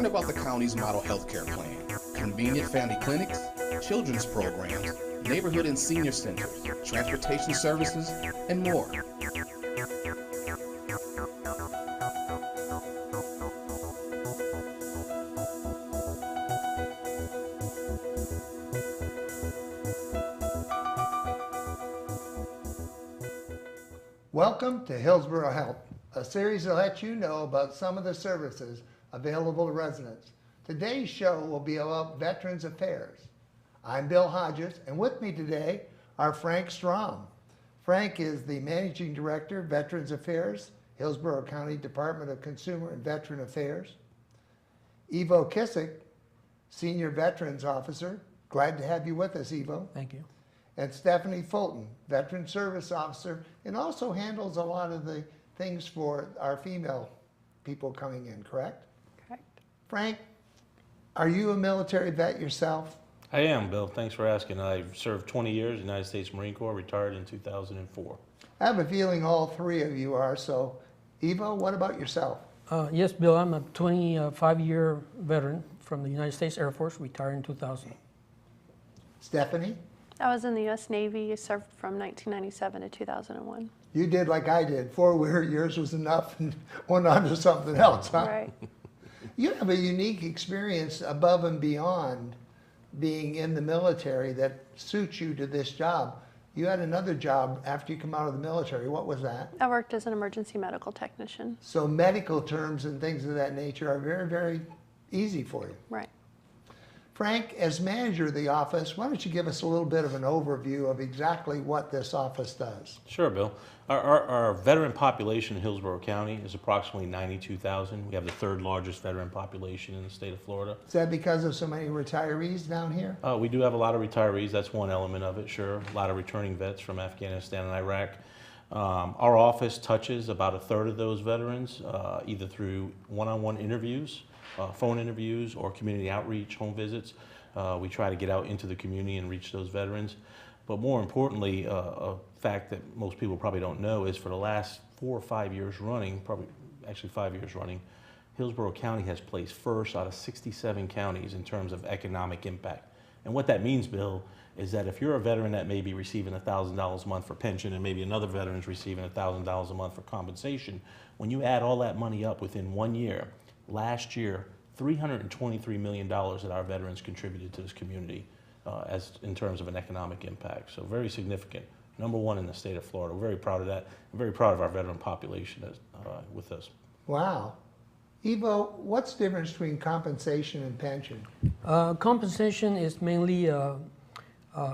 Learn about the county's model healthcare plan, convenient family clinics, children's programs, neighborhood and senior centers, transportation services, and more. Welcome to Hillsborough Health, a series that lets you know about some of the services available to residents. Today's show will be about Veterans Affairs. I'm Bill Hodges, and with me today are Frank Strom. Frank is the Managing Director, Veterans Affairs, Hillsborough County Department of Consumer and Veteran Affairs. Ivo Kissick, Senior Veterans Officer. Glad to have you with us, Ivo. Thank you. And Stephanie Fulton, Veteran Service Officer, and also handles a lot of the things for our female people coming in, correct? Correct. Frank, are you a military vet yourself? I am, Bill. Thanks for asking. I've served 20 years in the United States Marine Corps, retired in 2004. I have a feeling all three of you are, so Ivo, what about yourself? Yes, Bill, I'm a 25-year veteran from the United States Air Force, retired in 2000. Stephanie? I was in the U.S. Navy, served from 1997 to 2001. You did like I did. 4 years was enough and went on to something else, huh? Right. You have a unique experience above and beyond being in the military that suits you to this job. You had another job after you come out of the military. What was that? I worked as an emergency medical technician. So medical terms and things of that nature are very, very easy for you. Right. Frank, as manager of the office, why don't you give us a little bit of an overview of exactly what this office does? Sure, Bill. Our veteran population in Hillsborough County is approximately 92,000. We have the third largest veteran population in the state of Florida. Is that because of so many retirees down here? We do have a lot of retirees. That's one element of it, sure. A lot of returning vets from Afghanistan and Iraq. Our office touches about a third of those veterans, either through one-on-one interviews, phone interviews, or community outreach, home visits. We try to get out into the community and reach those veterans. But more importantly, a fact that most people probably don't know is for the last 4 or 5 years running, actually 5 years running, Hillsborough County has placed first out of 67 counties in terms of economic impact. And what that means, Bill, is that if you're a veteran that may be receiving $1,000 a month for pension and maybe another veteran is receiving $1,000 a month for compensation, when you add all that money up within 1 year, last year, $323 million that our veterans contributed to this community as in terms of an economic impact. So very significant. Number one in the state of Florida. We're very proud of that. I'm very proud of our veteran population with us. Wow. Ivo, what's the difference between compensation and pension? Compensation is mainly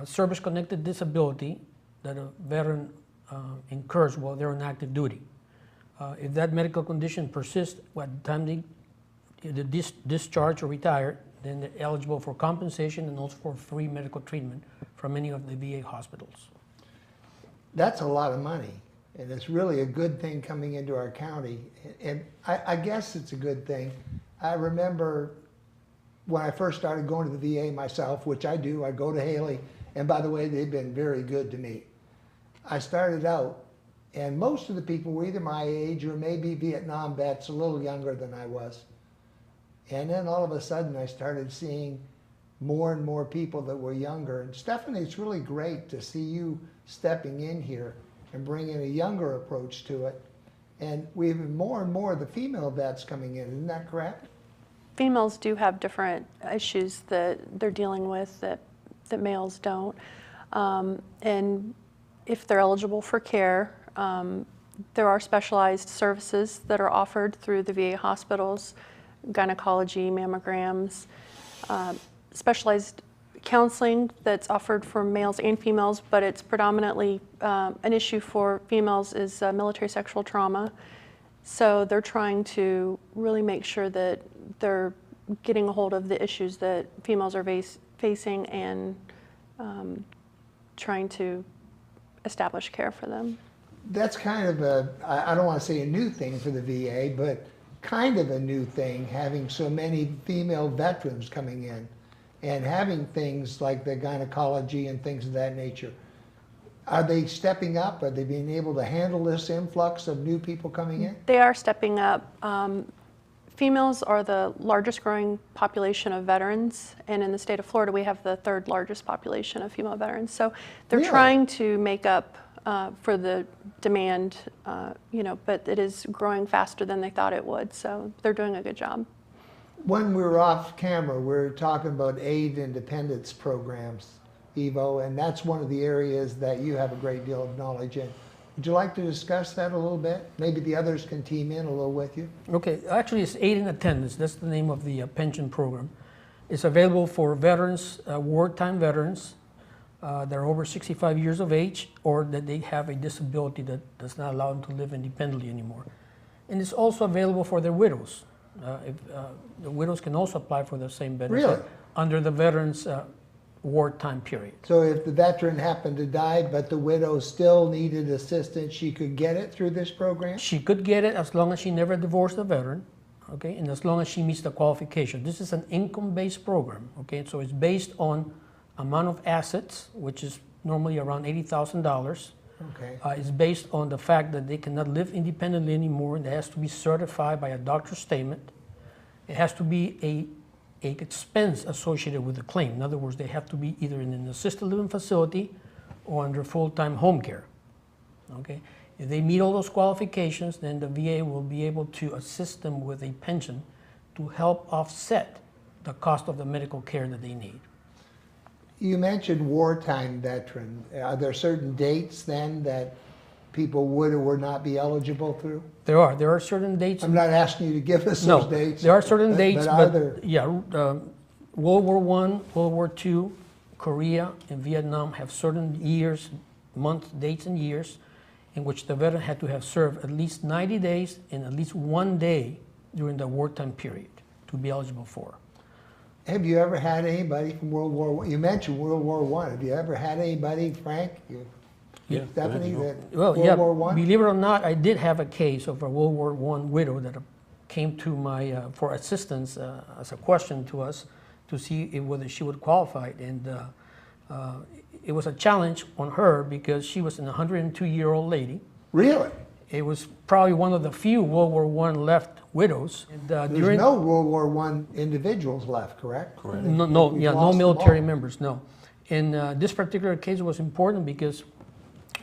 service-connected disability that a veteran incurs while they're on active duty. If that medical condition persists at the time they discharge or retire, then they're eligible for compensation and also for free medical treatment from any of the VA hospitals. That's a lot of money, and it's really a good thing coming into our county. And I guess it's a good thing. I remember when I first started going to the VA myself, which I do, I go to Haley, and by the way, they've been very good to me. I started out, and most of the people were either my age or maybe Vietnam vets, a little younger than I was. And then all of a sudden I started seeing more and more people that were younger. And Stephanie, it's really great to see you stepping in here and bringing a younger approach to it. And we have more and more of the female vets coming in, isn't that correct? Females do have different issues that they're dealing with that males don't. And if they're eligible for care, there are specialized services that are offered through the VA hospitals. Gynecology, mammograms, specialized counseling that's offered for males and females, but it's predominantly an issue for females is military sexual trauma. So they're trying to really make sure that they're getting a hold of the issues that females are facing and trying to establish care for them. That's kind of I don't want to say a new thing for the VA, but kind of a new thing, having so many female veterans coming in and having things like the gynecology and things of that nature. Are they stepping up? Are they being able to handle this influx of new people coming in? They are stepping up. Females are the largest growing population of veterans, and in the state of Florida, we have the 3rd largest population of female veterans. So they're Really? trying to make up for the demand, but it is growing faster than they thought it would. So they're doing a good job. When we were off camera, we were talking about aid independence programs, Evo, and that's one of the areas that you have a great deal of knowledge in. Would you like to discuss that a little bit? Maybe the others can team in a little with you. Okay, actually it's Aid in Attendance. That's the name of the pension program. It's available for veterans, wartime veterans that are over 65 years of age, or that they have a disability that does not allow them to live independently anymore. And it's also available for their widows. The widows can also apply for the same benefit Really? under the veterans wartime period. So if the veteran happened to die, but the widow still needed assistance, she could get it through this program? She could get it as long as she never divorced the veteran, okay, and as long as she meets the qualification. This is an income-based program, okay, so it's based on amount of assets, which is normally around $80,000. Okay. It's based on the fact that they cannot live independently anymore, and it has to be certified by a doctor's statement. It has to be a expense associated with the claim. In other words, they have to be either in an assisted living facility or under full-time home care. Okay? If they meet all those qualifications, then the VA will be able to assist them with a pension to help offset the cost of the medical care that they need. You mentioned wartime veteran. Are there certain dates then that people would or would not be eligible through? There are certain dates. I'm not asking you to give us No, those dates. there are certain dates, but are but there? yeah, World War I, World War II, Korea, and Vietnam have certain years, months, dates, and years in which the veteran had to have served at least 90 days and at least 1 day during the wartime period to be eligible for. Have you ever had anybody from World War I? You mentioned World War I. Have you ever had anybody, Frank? Yeah, Stephanie, go that Well, World yeah, War I? believe it or not, I did have a case of a World War I widow that came to my, for assistance as a question to us to see whether she would qualify. And it was a challenge on her because she was an 102-year-old lady. Really? It was probably one of the few World War I left widows. And, There's no World War I individuals left, correct? Correct. no We've no lost them military all. members, no. And this particular case was important because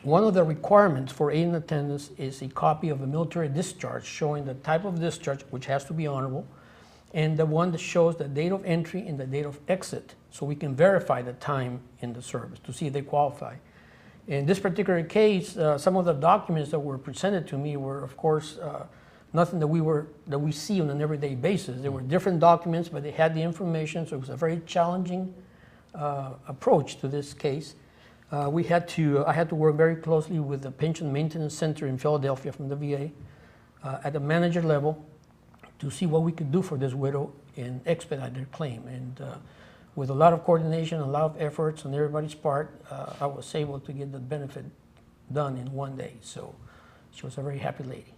one of the requirements for aid in attendance is a copy of a military discharge showing the type of discharge, which has to be honorable, and the one that shows the date of entry and the date of exit, so we can verify the time in the service to see if they qualify. In this particular case, some of the documents that were presented to me were, of course, nothing that we see on an everyday basis. There were different documents, but they had the information, so it was a very challenging approach to this case. I had to work very closely with the Pension Maintenance Center in Philadelphia from the VA at the manager level to see what we could do for this widow and expedite their claim. And with a lot of coordination, a lot of efforts on everybody's part, I was able to get the benefit done in 1 day. So she was a very happy lady.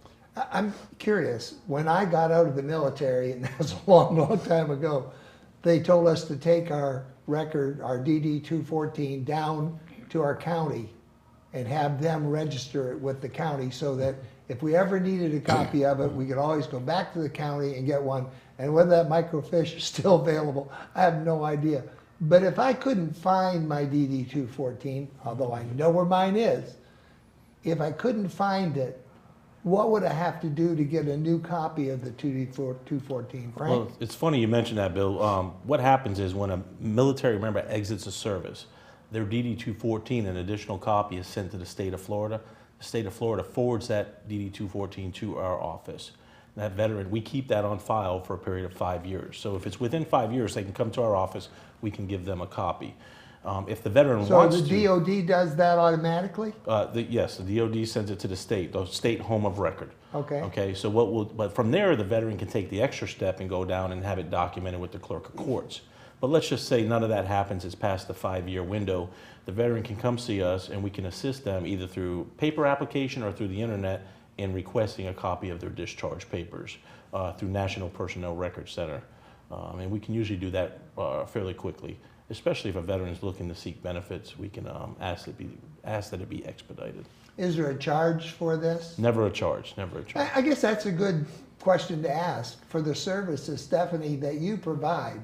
I'm curious, when I got out of the military, and that was a long, long time ago, they told us to take our record, our DD-214, down to our county and have them register it with the county so that if we ever needed a copy of it, we could always go back to the county and get one. And whether that microfiche is still available, I have no idea. But if I couldn't find my DD-214, although I know where mine is, if I couldn't find it, what would I have to do to get a new copy of the DD-214, Frank? Well, it's funny you mentioned that, Bill. What happens is when a military member exits a service, their DD-214, an additional copy, is sent to the state of Florida. The state of Florida forwards that DD-214 to our office. That veteran, we keep that on file for a period of 5 years. So if it's within 5 years, they can come to our office, we can give them a copy. If the veteran wants to... So the DOD does that automatically? Yes, the DOD sends it to the state home of record. Okay. Okay, so but from there, the veteran can take the extra step and go down and have it documented with the clerk of courts. But let's just say none of that happens, it's past the 5-year window. The veteran can come see us and we can assist them either through paper application or through the internet in requesting a copy of their discharge papers through National Personnel Records Center. And we can usually do that fairly quickly. especially if a veteran is looking to seek benefits, we can ask that it be expedited. Is there a charge for this? Never a charge, never a charge. I guess that's a good question to ask for the services, Stephanie, that you provide.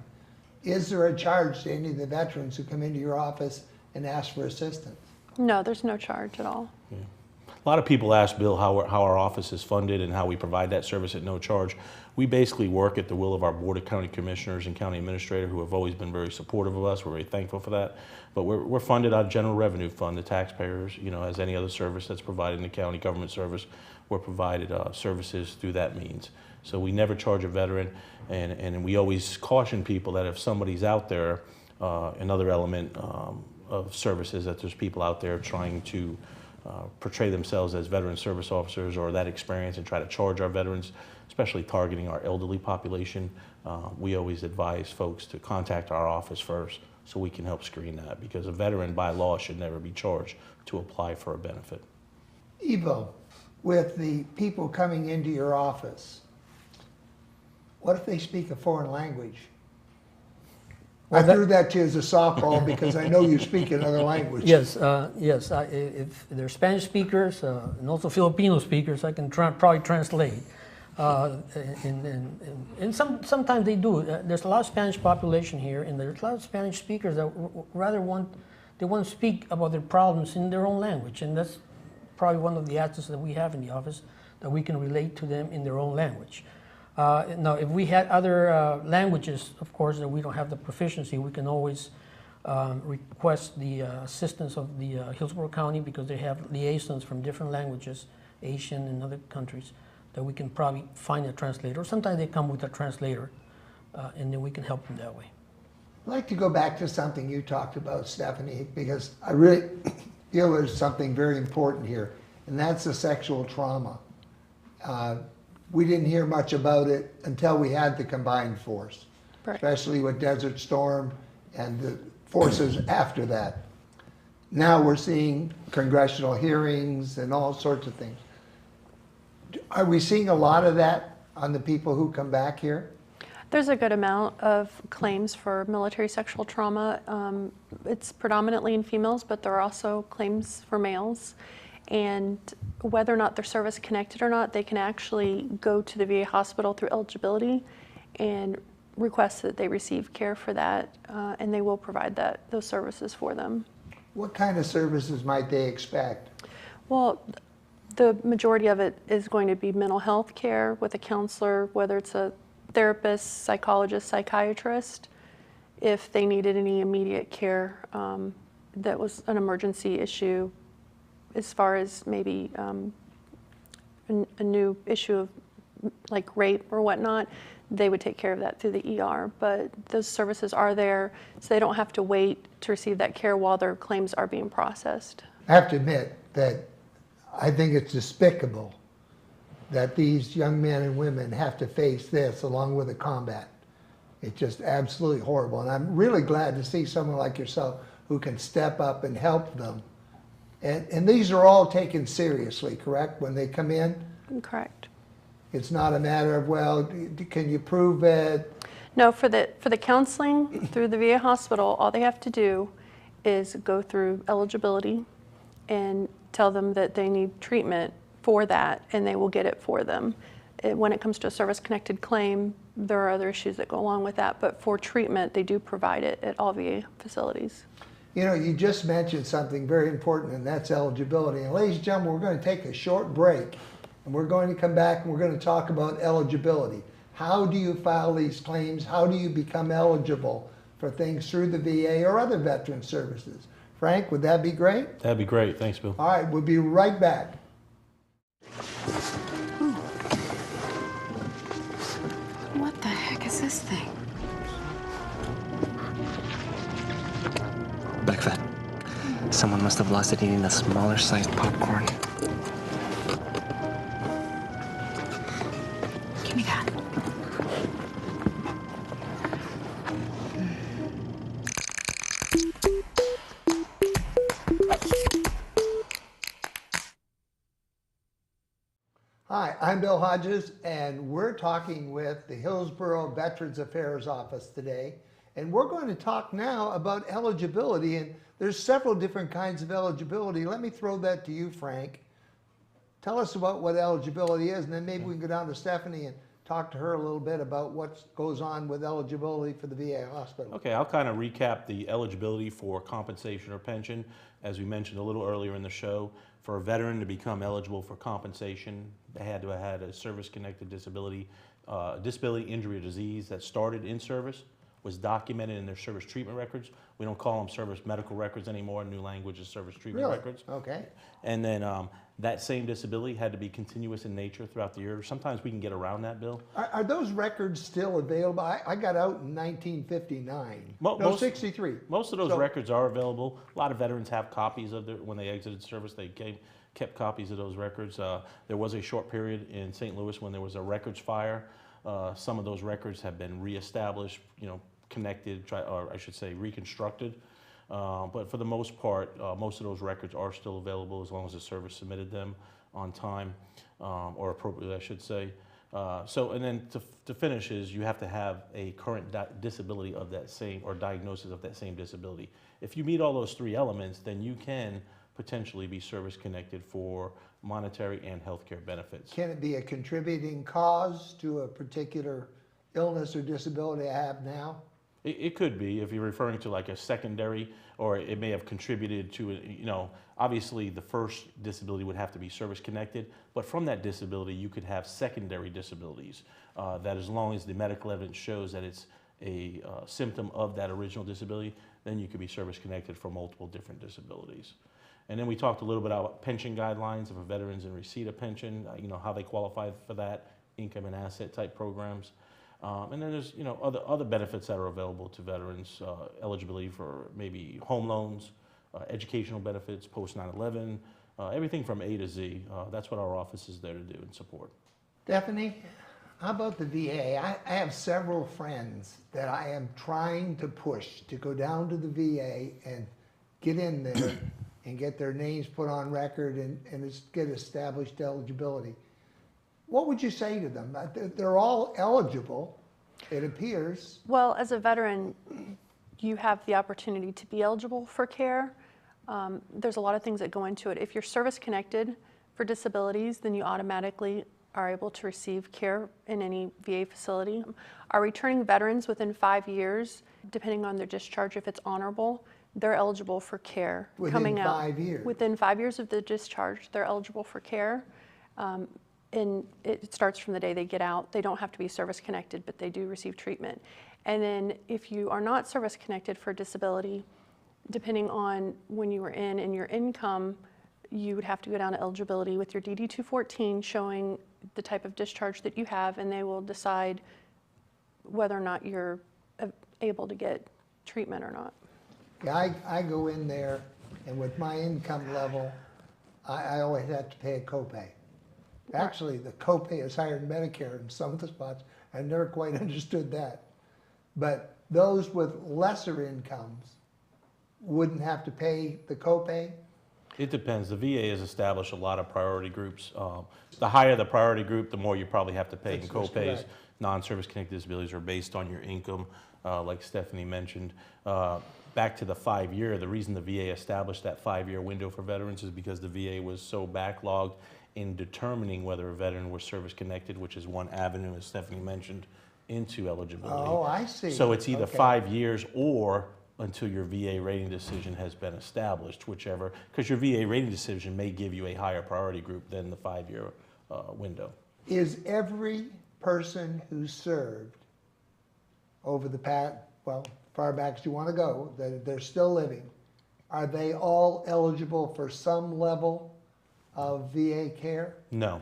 Is there a charge to any of the veterans who come into your office and ask for assistance? No, there's no charge at all. Yeah. A lot of people ask Bill how our office is funded and how we provide that service at no charge. We basically work at the will of our Board of County Commissioners and County Administrator, who have always been very supportive of us. We're very thankful for that. But we're funded out of General Revenue Fund, the taxpayers, you know, as any other service that's provided in the county government service, we're provided services through that means. So we never charge a veteran, and we always caution people that if somebody's out there, another element of services, that there's people out there trying to portray themselves as veteran service officers or that experience and try to charge our veterans, especially targeting our elderly population. We always advise folks to contact our office first so we can help screen that, because a veteran by law should never be charged to apply for a benefit. Evo, with the people coming into your office, what if they speak a foreign language? Well, I threw that to you as a softball because I know you speak another language. Yes, yes. If they're Spanish speakers and also Filipino speakers, I can probably translate. And sometimes they do. There's a lot of Spanish population here, and there's a lot of Spanish speakers that rather want to speak about their problems in their own language, and that's probably one of the assets that we have in the office, that we can relate to them in their own language. Now, if we had other languages, of course, that we don't have the proficiency, we can always request the assistance of the Hillsborough County, because they have liaisons from different languages, Asian and other countries, that we can probably find a translator. Or sometimes they come with a translator, and then we can help them that way. I'd like to go back to something you talked about, Stephanie, because I really feel there's something very important here, and that's the sexual trauma. We didn't hear much about it until we had the combined force, Right. especially with Desert Storm and the forces after that. Now we're seeing congressional hearings and all sorts of things. Are we seeing a lot of that on the people who come back here? There's a good amount of claims for military sexual trauma. It's predominantly in females, but there are also claims for males. And whether or not they're service connected or not, they can actually go to the VA hospital through eligibility and request that they receive care for that, and they will provide those services for them. What kind of services might they expect? Well, the majority of it is going to be mental health care with a counselor, whether it's a therapist, psychologist, psychiatrist. If they needed any immediate care that was an emergency issue, as far as maybe a new issue of like rape or whatnot, they would take care of that through the ER. But those services are there, so they don't have to wait to receive that care while their claims are being processed. I have to admit that I think it's despicable that these young men and women have to face this along with the combat. It's just absolutely horrible. And I'm really glad to see someone like yourself who can step up and help them. And these are all taken seriously, correct, when they come in? Correct. It's not a matter of, well, can you prove it? No, for the counseling through the VA hospital, all they have to do is go through eligibility and tell them that they need treatment for that, and they will get it for them. When it comes to a service-connected claim, there are other issues that go along with that, but for treatment, they do provide it at all VA facilities. You know, you just mentioned something very important, and that's eligibility. And ladies and gentlemen, we're going to take a short break, and we're going to come back and we're going to talk about eligibility. How do you file these claims? How do you become eligible for things through the VA or other veteran services? Frank, would that be great? That'd be great. Thanks, Bill. All right, we'll be right back. What the heck is this thing? Back fat. Someone must have lost it eating the smaller sized popcorn. Give me that. Hi, I'm Bill Hodges, and we're talking with the Hillsborough Veterans Affairs Office today. And we're going to talk now about eligibility, and there's several different kinds of eligibility. Let me throw that to you, Frank. Tell us about what eligibility is, and then maybe we can go down to Stephanie and talk to her a little bit about what goes on with eligibility for the VA hospital. Okay, I'll kind of recap the eligibility for compensation or pension. As we mentioned a little earlier in the show, for a veteran to become eligible for compensation, they had to have had a service-connected disability, disability, injury, or disease that started in service, was documented in their service treatment records. We don't call them service medical records anymore. New language is service treatment Really? records. Okay. And then that same disability had to be continuous in nature throughout the year. Sometimes we can get around that, Bill. Are those records still available? I got out in 1959. No, 63. Most of those So- records are available. A lot of veterans have copies of their, when they exited service, they kept copies of those records. There was a short period in St. Louis when there was a records fire. Some of those records have been reestablished, connected, or I should say reconstructed. But for the most part, most of those records are still available as long as the service submitted them on time, or appropriately, I should say. And then to finish is you have to have a current disability of that same, or diagnosis of that same disability. If you meet all those three elements, then you can potentially be service connected for monetary and healthcare benefits. Can it be a contributing cause to a particular illness or disability I have now? It could be, if you're referring to like a secondary, or it may have contributed to, obviously the first disability would have to be service connected, but from that disability you could have secondary disabilities that, as long as the medical evidence shows that it's a symptom of that original disability, then you could be service connected for multiple different disabilities. And then we talked a little bit about pension guidelines of a veterans in receipt of pension, how they qualify for that, income and asset type programs. And then there's other benefits that are available to veterans, eligibility for maybe home loans, educational benefits post 9/11, everything from A to Z. That's what our office is there to do and support. Stephanie, how about the VA? I have several friends that I am trying to push to go down to the VA and get in there and get their names put on record and get established eligibility. What would you say to them? They're all eligible, it appears. Well, as a veteran, you have the opportunity to be eligible for care. There's a lot of things that go into it. If you're service connected for disabilities, then you automatically are able to receive care in any VA facility. Our returning veterans within 5 years, depending on their discharge, if it's honorable, they're eligible for care coming out. Within 5 years? Within 5 years of the discharge, they're eligible for care. And it starts from the day they get out. They don't have to be service connected, but they do receive treatment. And then if you are not service connected for disability, depending on when you were in and your income, you would have to go down to eligibility with your DD-214 showing the type of discharge that you have, and they will decide whether or not you're able to get treatment or not. Yeah, I go in there, and with my income level, I always have to pay a copay. Actually, the copay is higher than Medicare in some of the spots. I never quite understood that. But those with lesser incomes wouldn't have to pay the copay? It depends. The VA has established a lot of priority groups. The higher the priority group, the more you probably have to pay in That's copays. correct. Non-service connected disabilities are based on your income, like Stephanie mentioned. Back to the 5-year, the reason the VA established that 5-year window for veterans is because the VA was so backlogged in determining whether a veteran was service connected, which is one avenue, as Stephanie mentioned, into eligibility. Oh, I see. So it's either Okay. 5 years or until your VA rating decision has been established, whichever, because your VA rating decision may give you a higher priority group than the 5-year window. Is every person who served over the past, well, far back as you want to go, that they're still living, are they all eligible for some level of VA care? No.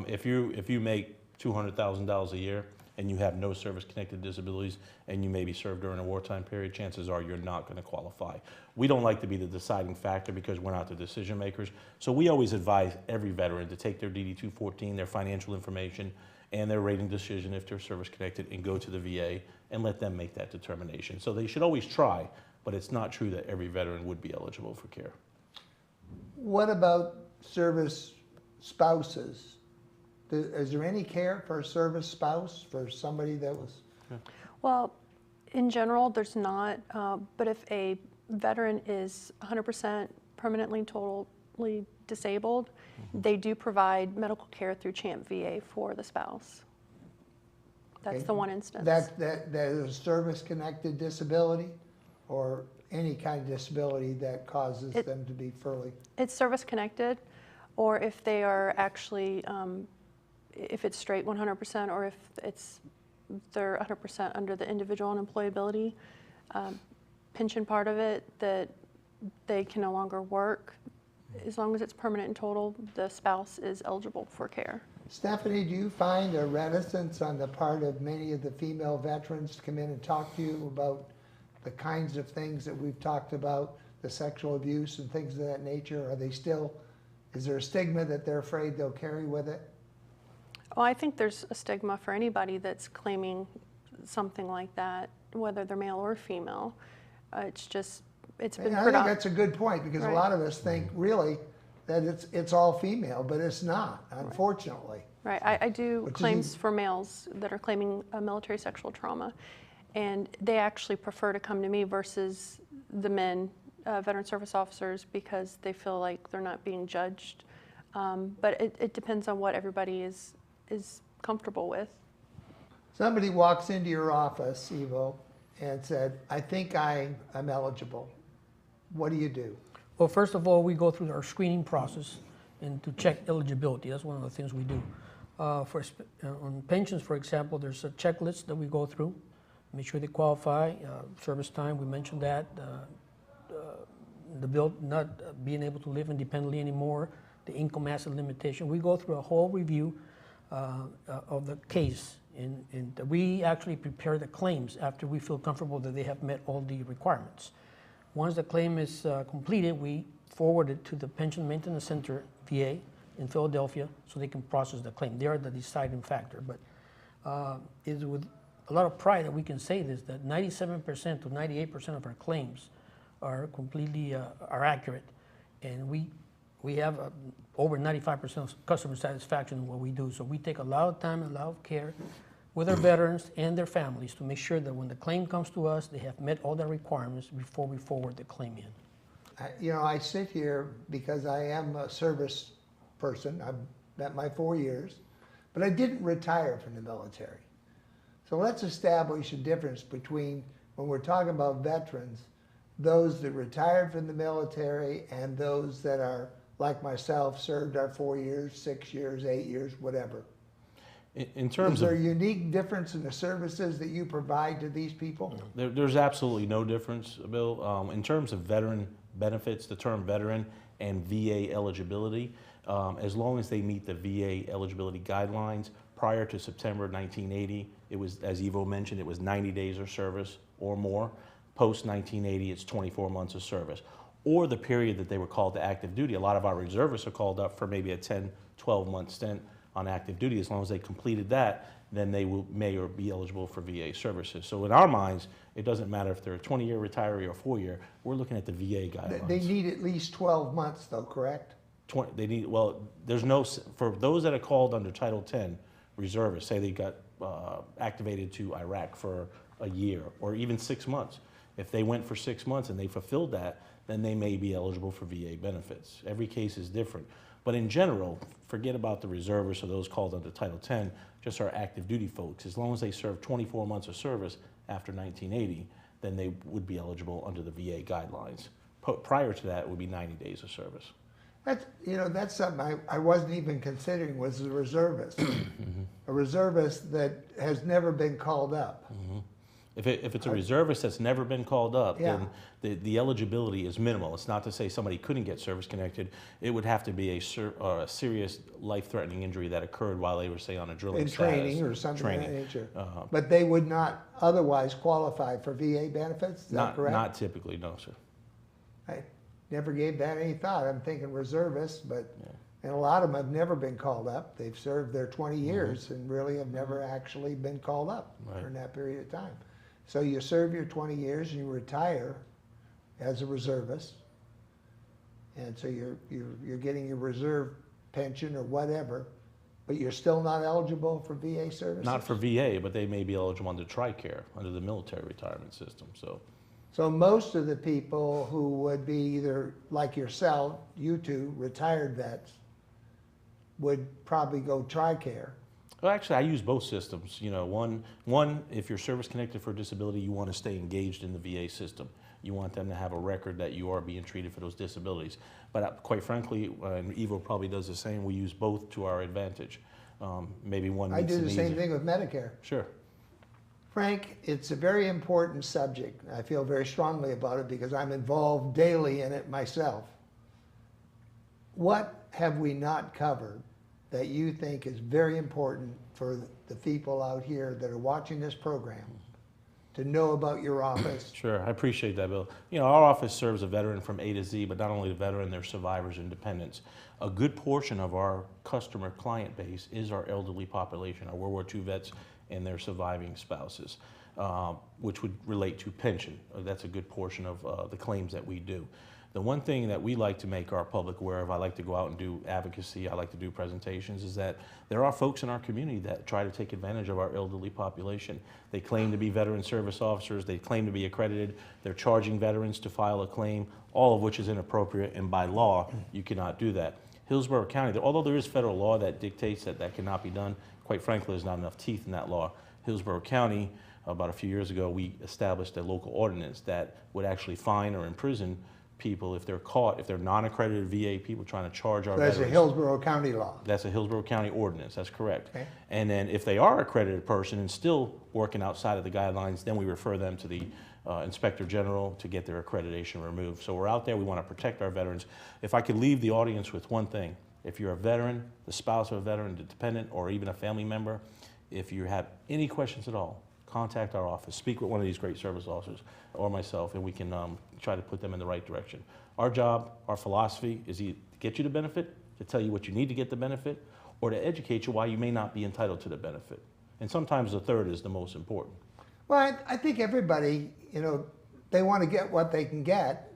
If you make $200,000 a year and you have no service-connected disabilities and you may be served during a wartime period, chances are you're not going to qualify. We don't like to be the deciding factor because we're not the decision makers. So we always advise every veteran to take their DD-214, their financial information, and their rating decision if they're service-connected and go to the VA and let them make that determination. So they should always try, but it's not true that every veteran would be eligible for care. What about service spouses? Is there any care for a service spouse, for somebody that was? Well, In general, there's not, but if a veteran is 100% permanently, totally disabled, they do provide medical care through CHAMP VA for the spouse. That's Okay. the one instance. That is a service-connected disability or any kind of disability that causes them to be fully? It's service-connected, or if they are actually, if it's straight 100%, or if they're 100% under the individual unemployability pension part of it, that they can no longer work. As long as it's permanent and total, the spouse is eligible for care. Stephanie, do you find a reticence on the part of many of the female veterans to come in and talk to you about the kinds of things that we've talked about, the sexual abuse and things of that nature? Are they still, is there a stigma that they're afraid they'll carry with it? Well, I think there's a stigma for anybody that's claiming something like that, whether they're male or female. It's just, it's been I think that's a good point, because Right. a lot of us think really that it's all female, but it's not, unfortunately. Right, I do Which is claims for males that are claiming military sexual trauma, and they actually prefer to come to me versus the men, veteran service officers, because they feel like they're not being judged. But it depends on what everybody is comfortable with. Somebody walks into your office, Evo, and said, I think I'm eligible. What do you do? Well, first of all, we go through our screening process and to check eligibility. That's one of the things we do. On pensions, for example, there's a checklist that we go through, make sure they qualify. Service time, we mentioned that. The bill not being able to live independently anymore, the income asset limitation. We go through a whole review of the case, and we actually prepare the claims after we feel comfortable that they have met all the requirements. Once the claim is completed, we forward it to the Pension Maintenance Center, VA, in Philadelphia, so they can process the claim. They are the deciding factor. But it's with a lot of pride that we can say this, that 97% to 98% of our claims are completely are accurate, and we have over 95% of customer satisfaction in what we do. So we take a lot of time and a lot of care with our veterans and their families to make sure that when the claim comes to us, they have met all their requirements before we forward the claim in. I sit here because I am a service person. I've met my 4 years, but I didn't retire from the military. So let's establish a difference between, when we're talking about veterans, those that retired from the military and those that are, like myself, served our 4 years, 6 years, 8 years, whatever. In terms Is there of, a unique difference in the services that you provide to these people? there's absolutely no difference, Bill. In terms of veteran benefits, the term veteran and VA eligibility, as long as they meet the VA eligibility guidelines, prior to September 1980, it was, as Evo mentioned, it was 90 days of service or more. Post 1980, it's 24 months of service. Or the period that they were called to active duty. A lot of our reservists are called up for maybe a 10, 12-month stint on active duty. As long as they completed that, then they may or be eligible for VA services. So in our minds, it doesn't matter if they're a 20-year retiree or 4-year. We're looking at the VA guidelines. They need at least 12 months though, correct? They need, well, there's no, for those that are called under Title 10 reservists, say they got activated to Iraq for a year or even 6 months. If they went for 6 months and they fulfilled that, then they may be eligible for VA benefits. Every case is different. But in general, forget about the reservists or those called under Title 10, just our active duty folks. As long as they serve 24 months of service after 1980, then they would be eligible under the VA guidelines. Prior to that, it would be 90 days of service. That's something I wasn't even considering, was a reservist. A reservist that has never been called up. If it's a reservist that's never been called up, Yeah. then the eligibility is minimal. It's not to say somebody couldn't get service connected. It would have to be a serious life-threatening injury that occurred while they were, say, on a drilling In status. training or something of that Training. nature. Uh-huh. But they would not otherwise qualify for VA benefits, is that correct? Not typically, no, sir. I never gave that any thought. I'm thinking reservists, but, and a lot of them have never been called up. They've served their 20 years and really have never actually been called up during that period of time. So you serve your 20 years and you retire as a reservist. And so you're getting your reserve pension or whatever. But you're still not eligible for VA services? Not for VA, but they may be eligible under TRICARE, under the military retirement system, so. So most of the people who would be either like yourself, you two, retired vets, would probably go TRICARE. Well, actually, I use both systems. You know, one, if you're service connected for a disability, you want to stay engaged in the VA system. You want them to have a record that you are being treated for those disabilities. But quite frankly, and Evo probably does the same, we use both to our advantage. Maybe one I makes do it the same easier. thing with Medicare. Sure. Frank, it's a very important subject. I feel very strongly about it because I'm involved daily in it myself. What have we not covered that you think is very important for the people out here that are watching this program to know about your office? Sure, I appreciate that, Bill. You know, our office serves a veteran from A to Z, but not only the veteran, they're survivors and dependents. A good portion of our customer client base is our elderly population, our World War II vets and their surviving spouses, which would relate to pension. That's a good portion of the claims that we do. The one thing that we like to make our public aware of, I like to go out and do advocacy, I like to do presentations, is that there are folks in our community that try to take advantage of our elderly population. They claim to be veteran service officers, they claim to be accredited, they're charging veterans to file a claim, all of which is inappropriate, and by law, you cannot do that. Hillsborough County, although there is federal law that dictates that that cannot be done, quite frankly, there's not enough teeth in that law. Hillsborough County, about a few years ago, we established a local ordinance that would actually fine or imprison people if they're caught, if they're non-accredited VA people trying to charge our That's veterans. a Hillsborough County law. That's a Hillsborough County ordinance, that's correct. Okay. And then if they are an accredited person and still working outside of the guidelines, then we refer them to the Inspector General to get their accreditation removed. So we're out there, we want to protect our veterans. If I could leave the audience with one thing, if you're a veteran, the spouse of a veteran, the dependent, or even a family member, if you have any questions at all, contact our office, speak with one of these great service officers or myself, and we can try to put them in the right direction. Our job, our philosophy is either to get you the benefit, to tell you what you need to get the benefit, or to educate you why you may not be entitled to the benefit. And sometimes the third is the most important. Well, I think everybody, you know, they want to get what they can get,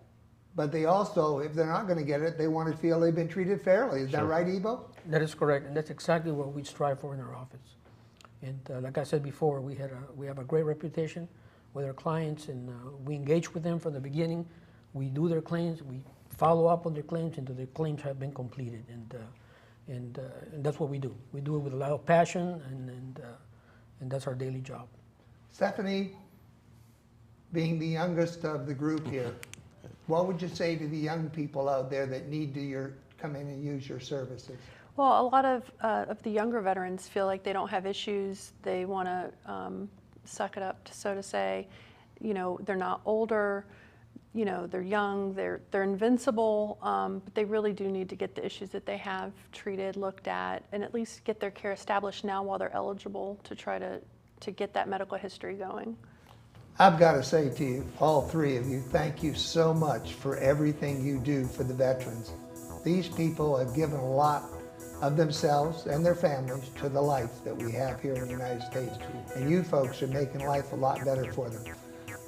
but they also, if they're not going to get it, they want to feel they've been treated fairly. Is that Sure. right, Evo? That is correct, and that's exactly what we strive for in our office. And like I said before, we have a great reputation with our clients, and we engage with them from the beginning. We do their claims, we follow up on their claims until their claims have been completed, and that's what we do. We do it with a lot of passion, and that's our daily job. Stephanie, being the youngest of the group here, what would you say to the young people out there that need to come in and use your services? Well, a lot of the younger veterans feel like they don't have issues. They want to suck it up, so to say. You know, they're not older. You know, they're young. They're invincible. But they really do need to get the issues that they have treated, looked at, and at least get their care established now while they're eligible to try to get that medical history going. I've got to say to you, all three of you, thank you so much for everything you do for the veterans. These people have given a lot of themselves and their families to the life that we have here in the United States. And you folks are making life a lot better for them.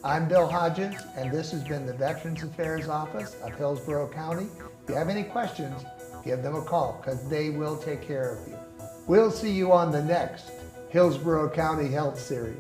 I'm Bill Hodges, and this has been the Veterans Affairs Office of Hillsborough County. If you have any questions, give them a call, because they will take care of you. We'll see you on the next Hillsborough County Health Series.